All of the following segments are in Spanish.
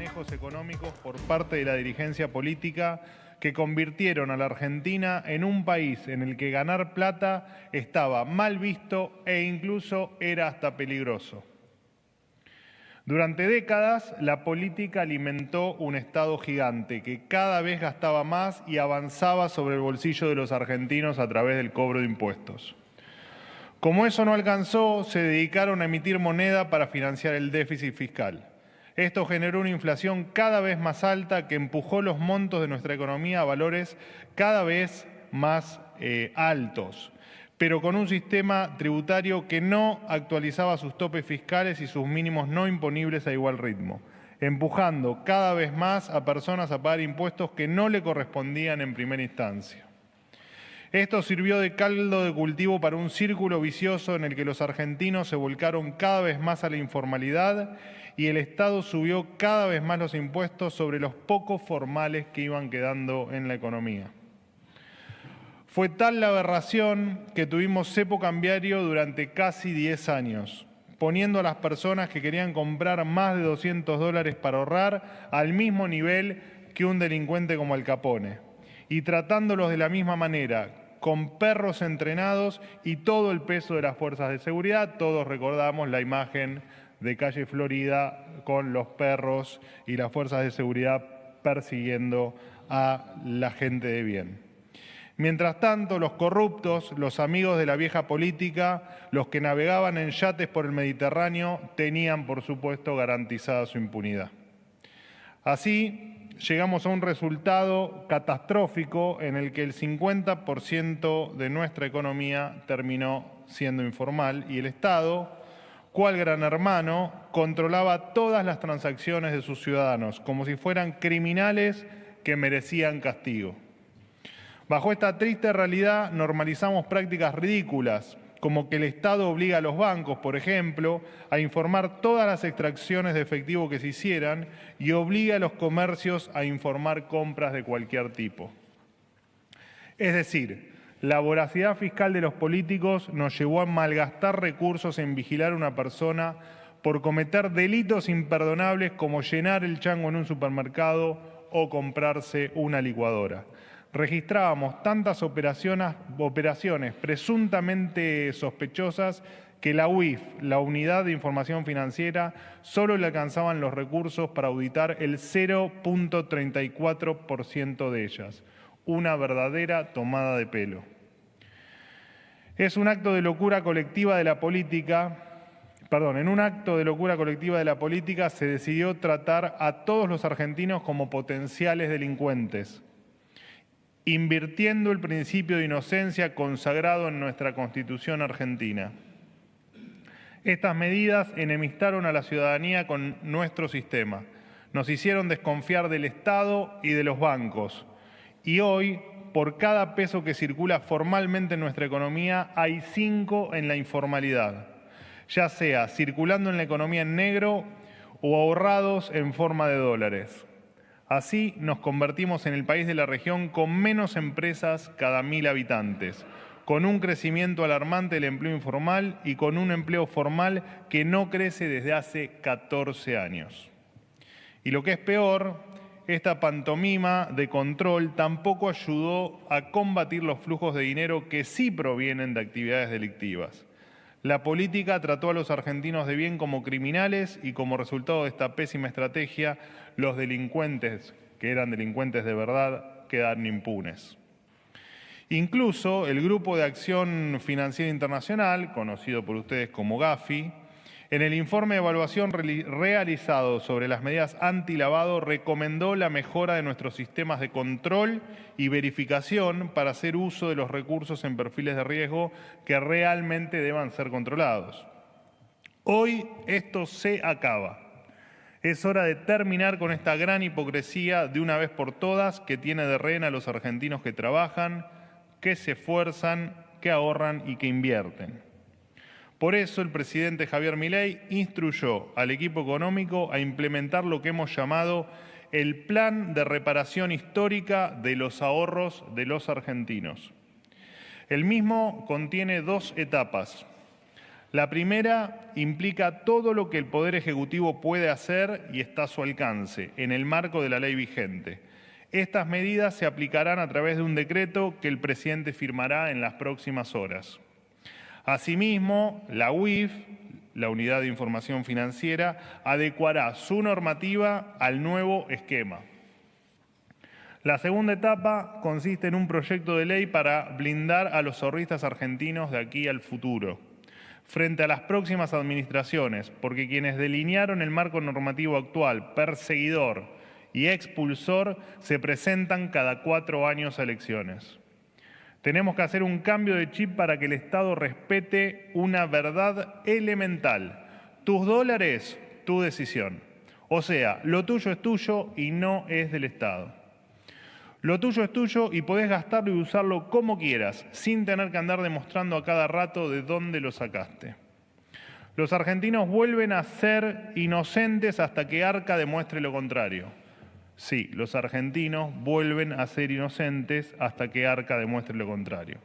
manejos económicos por parte de la dirigencia política que convirtieron a la Argentina en un país en el que ganar plata estaba mal visto e incluso era hasta peligroso. Durante décadas, la política alimentó un Estado gigante que cada vez gastaba más y avanzaba sobre el bolsillo de los argentinos a través del cobro de impuestos. Como eso no alcanzó, se dedicaron a emitir moneda para financiar el déficit fiscal. Esto generó una inflación cada vez más alta que empujó los montos de nuestra economía a valores cada vez más altos, pero con un sistema tributario que no actualizaba sus topes fiscales y sus mínimos no imponibles a igual ritmo, empujando cada vez más a personas a pagar impuestos que no le correspondían en primera instancia. Esto sirvió de caldo de cultivo para un círculo vicioso en el que los argentinos se volcaron cada vez más a la informalidad y el Estado subió cada vez más los impuestos sobre los pocos formales que iban quedando en la economía. Fue tal la aberración que tuvimos cepo cambiario durante casi 10 años, poniendo a las personas que querían comprar más de $200 para ahorrar al mismo nivel que un delincuente como Al Capone, y tratándolos de la misma manera, con perros entrenados y todo el peso de las fuerzas de seguridad. Todos recordamos la imagen de Calle Florida con los perros y las fuerzas de seguridad persiguiendo a la gente de bien. Mientras tanto, los corruptos, los amigos de la vieja política, los que navegaban en yates por el Mediterráneo, tenían, por supuesto, garantizada su impunidad. Así, llegamos a un resultado catastrófico en el que el 50% de nuestra economía terminó siendo informal y el Estado, cual gran hermano, controlaba todas las transacciones de sus ciudadanos, como si fueran criminales que merecían castigo. Bajo esta triste realidad normalizamos prácticas ridículas, como que el Estado obliga a los bancos, por ejemplo, a informar todas las extracciones de efectivo que se hicieran y obliga a los comercios a informar compras de cualquier tipo. Es decir, la voracidad fiscal de los políticos nos llevó a malgastar recursos en vigilar a una persona por cometer delitos imperdonables como llenar el chango en un supermercado o comprarse una licuadora. Registrábamos tantas operaciones presuntamente sospechosas que la UIF, la Unidad de Información Financiera, solo le alcanzaban los recursos para auditar el 0.34% de ellas. Una verdadera tomada de pelo. En un acto de locura colectiva de la política se decidió tratar a todos los argentinos como potenciales delincuentes, invirtiendo el principio de inocencia consagrado en nuestra Constitución argentina. Estas medidas enemistaron a la ciudadanía con nuestro sistema, nos hicieron desconfiar del Estado y de los bancos. Y hoy, por cada peso que circula formalmente en nuestra economía, hay 5 en la informalidad, ya sea circulando en la economía en negro o ahorrados en forma de dólares. Así nos convertimos en el país de la región con menos empresas cada 1000 habitantes, con un crecimiento alarmante del empleo informal y con un empleo formal que no crece desde hace 14 años. Y lo que es peor, esta pantomima de control tampoco ayudó a combatir los flujos de dinero que sí provienen de actividades delictivas. La política trató a los argentinos de bien como criminales y como resultado de esta pésima estrategia, los delincuentes, que eran delincuentes de verdad, quedaron impunes. Incluso el Grupo de Acción Financiera Internacional, conocido por ustedes como GAFI, en el informe de evaluación realizado sobre las medidas antilavado recomendó la mejora de nuestros sistemas de control y verificación para hacer uso de los recursos en perfiles de riesgo que realmente deban ser controlados. Hoy esto se acaba. Es hora de terminar con esta gran hipocresía de una vez por todas que tiene de rehén a los argentinos que trabajan, que se esfuerzan, que ahorran y que invierten. Por eso el presidente Javier Milei instruyó al equipo económico a implementar lo que hemos llamado el Plan de Reparación Histórica de los Ahorros de los Argentinos. El mismo contiene 2 etapas. La primera implica todo lo que el Poder Ejecutivo puede hacer y está a su alcance, en el marco de la ley vigente. Estas medidas se aplicarán a través de un decreto que el presidente firmará en las próximas horas. Asimismo, la UIF, la Unidad de Información Financiera, adecuará su normativa al nuevo esquema. La segunda etapa consiste en un proyecto de ley para blindar a los ahorristas argentinos de aquí al futuro, frente a las próximas administraciones, porque quienes delinearon el marco normativo actual, perseguidor y expulsor, se presentan cada 4 años a elecciones. Tenemos que hacer un cambio de chip para que el Estado respete una verdad elemental. Tus dólares, tu decisión. O sea, lo tuyo es tuyo y no es del Estado. Lo tuyo es tuyo y podés gastarlo y usarlo como quieras, sin tener que andar demostrando a cada rato de dónde lo sacaste. Los argentinos vuelven a ser inocentes hasta que Arca demuestre lo contrario. Sí, los argentinos vuelven a ser inocentes hasta que Arca demuestre lo contrario.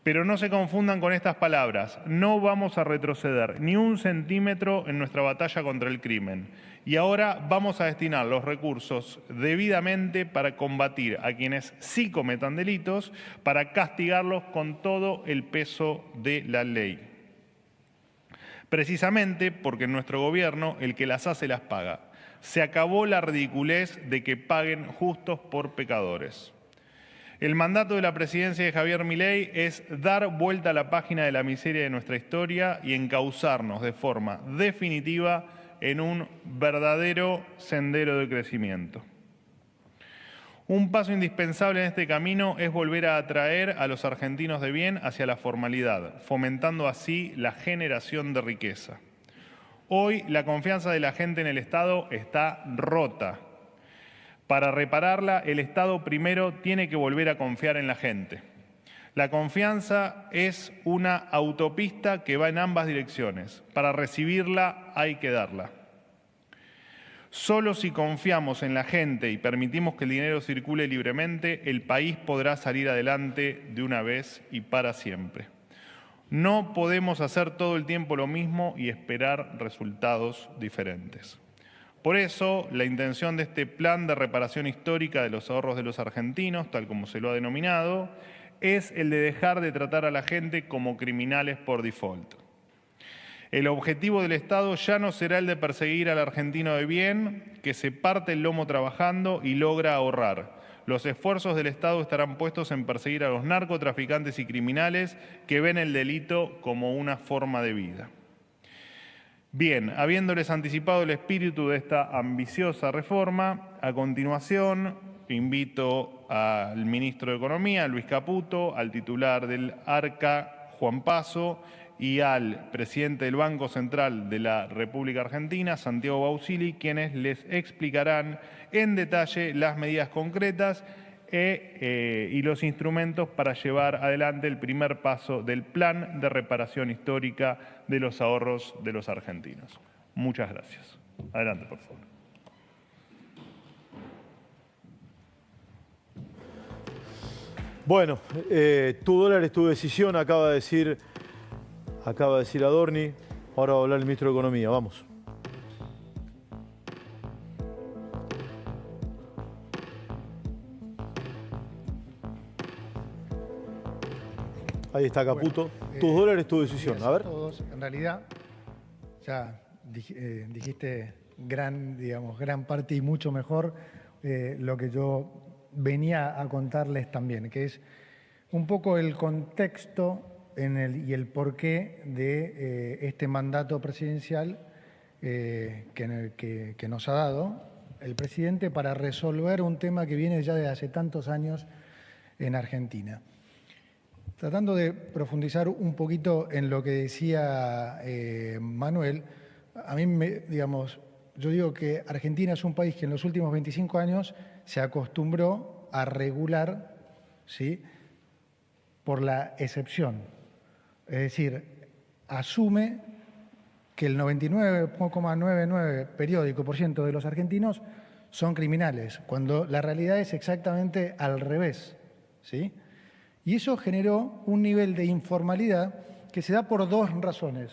Pero no se confundan con estas palabras. No vamos a retroceder ni un centímetro en nuestra batalla contra el crimen. Y ahora vamos a destinar los recursos debidamente para combatir a quienes sí cometan delitos, para castigarlos con todo el peso de la ley. Precisamente porque en nuestro gobierno el que las hace las paga. Se acabó la ridiculez de que paguen justos por pecadores. El mandato de la presidencia de Javier Milei es dar vuelta a la página de la miseria de nuestra historia y encauzarnos de forma definitiva en un verdadero sendero de crecimiento. Un paso indispensable en este camino es volver a atraer a los argentinos de bien hacia la formalidad, fomentando así la generación de riqueza. Hoy la confianza de la gente en el Estado está rota. Para repararla, el Estado primero tiene que volver a confiar en la gente. La confianza es una autopista que va en ambas direcciones. Para recibirla hay que darla. Solo si confiamos en la gente y permitimos que el dinero circule libremente, el país podrá salir adelante de una vez y para siempre. No podemos hacer todo el tiempo lo mismo y esperar resultados diferentes. Por eso, la intención de este plan de reparación histórica de los ahorros de los argentinos, tal como se lo ha denominado, es el de dejar de tratar a la gente como criminales por default. El objetivo del Estado ya no será el de perseguir al argentino de bien, que se parte el lomo trabajando y logra ahorrar. Los esfuerzos del Estado estarán puestos en perseguir a los narcotraficantes y criminales que ven el delito como una forma de vida. Bien, habiéndoles anticipado el espíritu de esta ambiciosa reforma, a continuación invito al ministro de Economía, Luis Caputo, al titular del ARCA, Juan Paso, y al presidente del Banco Central de la República Argentina, Santiago Bausili, quienes les explicarán en detalle las medidas concretas y los instrumentos para llevar adelante el primer paso del plan de reparación histórica de los ahorros de los argentinos. Muchas gracias. Adelante, por favor. Bueno, tu dólar es tu decisión, acaba de decir Adorni. Ahora va a hablar el ministro de Economía. Vamos. Ahí está Caputo. Bueno, tus dólares, tu decisión. A ver. Todos, en realidad, ya dijiste gran parte y mucho mejor lo que yo venía a contarles también, que es un poco el contexto y el porqué de este mandato presidencial que nos ha dado el presidente para resolver un tema que viene ya de hace tantos años en Argentina. Tratando de profundizar un poquito en lo que decía Manuel, a mí, yo digo que Argentina es un país que en los últimos 25 años se acostumbró a regular, ¿sí?, por la excepción. Es decir, asume que el 99,99% de los argentinos son criminales, cuando la realidad es exactamente al revés, ¿sí? Y eso generó un nivel de informalidad que se da por dos razones.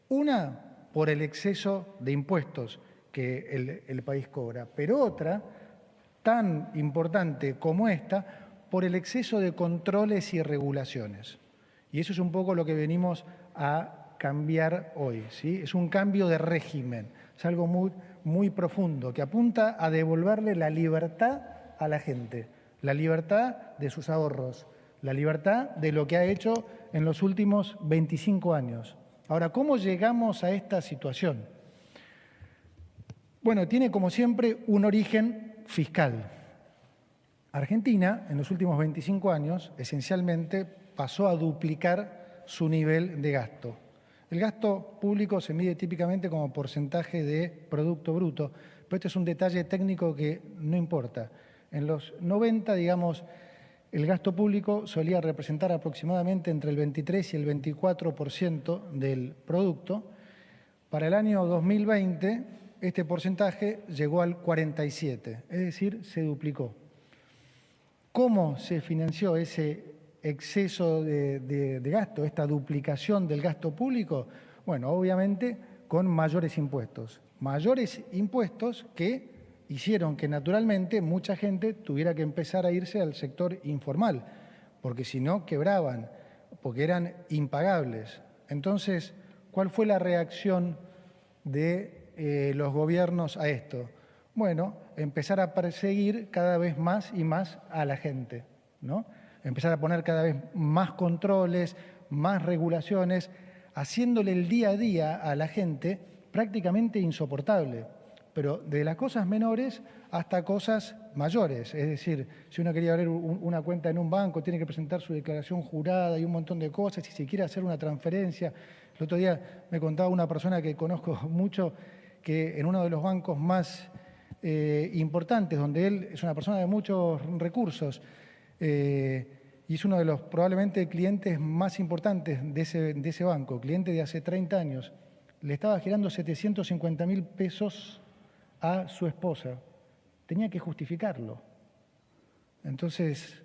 Una, por el exceso de impuestos que el país cobra, pero otra, tan importante como esta, por el exceso de controles y regulaciones. Y eso es un poco lo que venimos a cambiar hoy, ¿sí? Es un cambio de régimen, es algo muy profundo, que apunta a devolverle la libertad a la gente, la libertad de sus ahorros, la libertad de lo que ha hecho en los últimos 25 años. Ahora, ¿cómo llegamos a esta situación? Bueno, tiene como siempre un origen fiscal. Argentina, en los últimos 25 años, esencialmente pasó a duplicar su nivel de gasto. El gasto público se mide típicamente como porcentaje de Producto Bruto, pero este es un detalle técnico que no importa. En los 90, digamos, el gasto público solía representar aproximadamente entre el 23 y el 24% del producto. Para el año 2020, este porcentaje llegó al 47%, es decir, se duplicó. ¿Cómo se financió ese exceso de gasto, esta duplicación del gasto público? Bueno, obviamente con mayores impuestos. Mayores impuestos que hicieron que naturalmente mucha gente tuviera que empezar a irse al sector informal, porque si no quebraban, porque eran impagables. Entonces, ¿cuál fue la reacción de los gobiernos a esto? Bueno, empezar a perseguir cada vez más y más a la gente, ¿no? Empezar a poner cada vez más controles, más regulaciones, haciéndole el día a día a la gente prácticamente insoportable, pero de las cosas menores hasta cosas mayores. Es decir, si uno quería abrir una cuenta en un banco, tiene que presentar su declaración jurada y un montón de cosas, y si quiere hacer una transferencia. El otro día me contaba una persona que conozco mucho que en uno de los bancos más importantes, donde él es una persona de muchos recursos, y es uno de los probablemente clientes más importantes de ese banco, cliente de hace 30 años, le estaba girando 750.000 pesos a su esposa. Tenía que justificarlo. Entonces,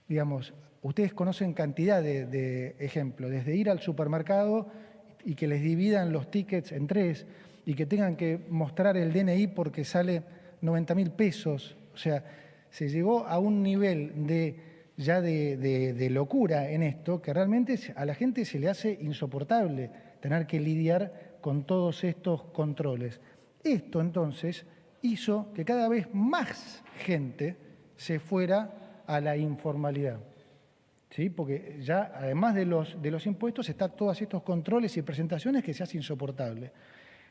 digamos, ustedes conocen cantidad de ejemplos, desde ir al supermercado y que les dividan los tickets en 3 y que tengan que mostrar el DNI porque sale 90.000 pesos. O sea, se llegó a un nivel de locura en esto que realmente a la gente se le hace insoportable tener que lidiar con todos estos controles. Esto entonces hizo que cada vez más gente se fuera a la informalidad, ¿sí? Porque ya además de los impuestos están todos estos controles y presentaciones que se hace insoportable.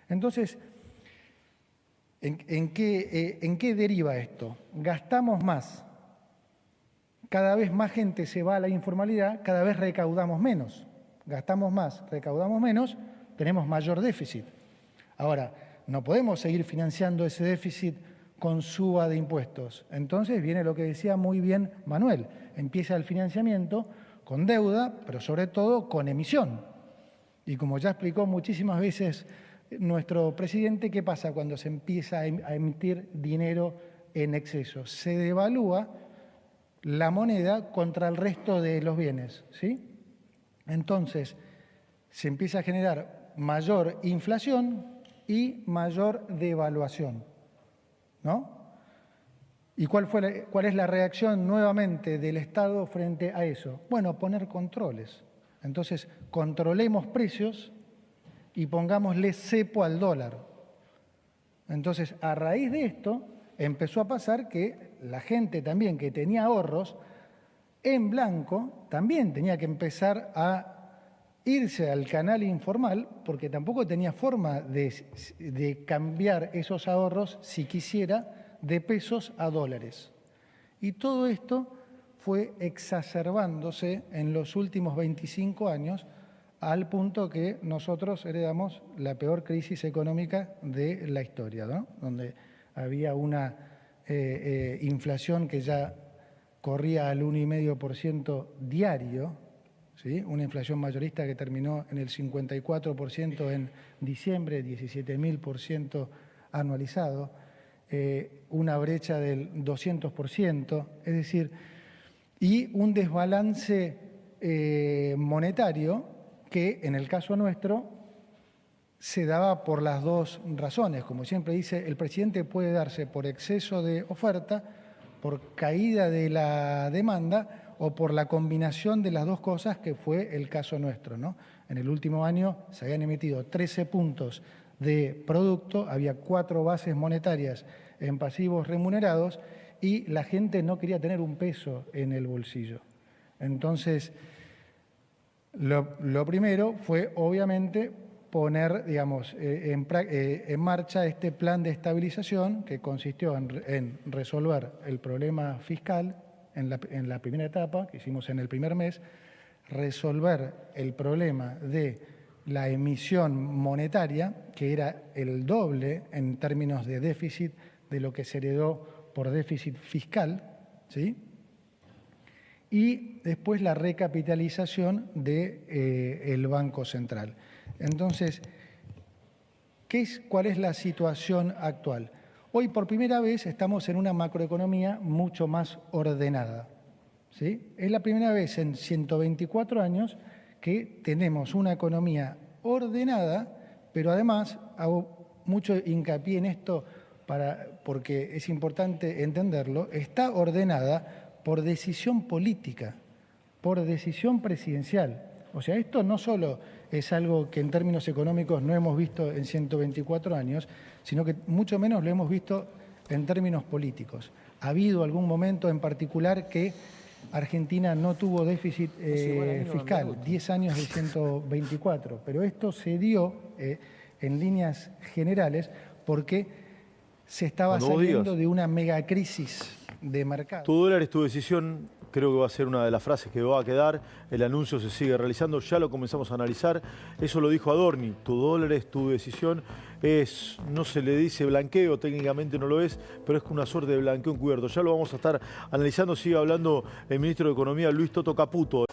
Entonces, ¿en qué deriva esto? Gastamos más. Cada vez más gente se va a la informalidad, cada vez recaudamos menos. Gastamos más, recaudamos menos, tenemos mayor déficit. Ahora, no podemos seguir financiando ese déficit con suba de impuestos. Entonces viene lo que decía muy bien Manuel. Empieza el financiamiento con deuda, pero sobre todo con emisión. Y como ya explicó muchísimas veces nuestro presidente, ¿qué pasa cuando se empieza a emitir dinero en exceso? Se devalúa la moneda contra el resto de los bienes, ¿sí? Entonces, se empieza a generar mayor inflación y mayor devaluación, ¿no? ¿Y cuál es la reacción nuevamente del Estado frente a eso? Bueno, poner controles. Entonces, controlemos precios y pongámosle cepo al dólar. Entonces, a raíz de esto, empezó a pasar que la gente también que tenía ahorros en blanco también tenía que empezar a irse al canal informal porque tampoco tenía forma de cambiar esos ahorros, si quisiera, de pesos a dólares. Y todo esto fue exacerbándose en los últimos 25 años al punto que nosotros heredamos la peor crisis económica de la historia, ¿no? Donde había una inflación que ya corría al 1,5% diario, ¿sí? Una inflación mayorista que terminó en el 54% en diciembre, 17.000% anualizado, una brecha del 200%, es decir, y un desbalance monetario que en el caso nuestro se daba por las dos razones. Como siempre dice, el presidente puede darse por exceso de oferta, por caída de la demanda o por la combinación de las dos cosas, que fue el caso nuestro, ¿no? En el último año se habían emitido 13 puntos de producto, había 4 bases monetarias en pasivos remunerados y la gente no quería tener un peso en el bolsillo. Entonces, lo primero fue, obviamente, poner, digamos, en marcha este plan de estabilización que consistió en resolver el problema fiscal en la primera etapa, que hicimos en el primer mes, resolver el problema de la emisión monetaria, que era el doble en términos de déficit de lo que se heredó por déficit fiscal, ¿sí? Y después la recapitalización del Banco Central. Entonces, ¿cuál es la situación actual? Hoy, por primera vez, estamos en una macroeconomía mucho más ordenada, ¿sí? Es la primera vez en 124 años que tenemos una economía ordenada, pero además hago mucho hincapié en esto porque es importante entenderlo, está ordenada por decisión política, por decisión presidencial. O sea, esto no solo es algo que en términos económicos no hemos visto en 124 años, sino que mucho menos lo hemos visto en términos políticos. ¿Ha habido algún momento en particular que Argentina no tuvo déficit fiscal? 10 años de 124, pero esto se dio en líneas generales porque se estaba saliendo de una megacrisis de mercado. Tu dólar es tu decisión, creo que va a ser una de las frases que va a quedar. El anuncio se sigue realizando, ya lo comenzamos a analizar. Eso lo dijo Adorni, tu dólar es tu decisión. No se le dice blanqueo, técnicamente no lo es, pero es una suerte de blanqueo encubierto. Ya lo vamos a estar analizando, sigue hablando el ministro de Economía, Luis Toto Caputo.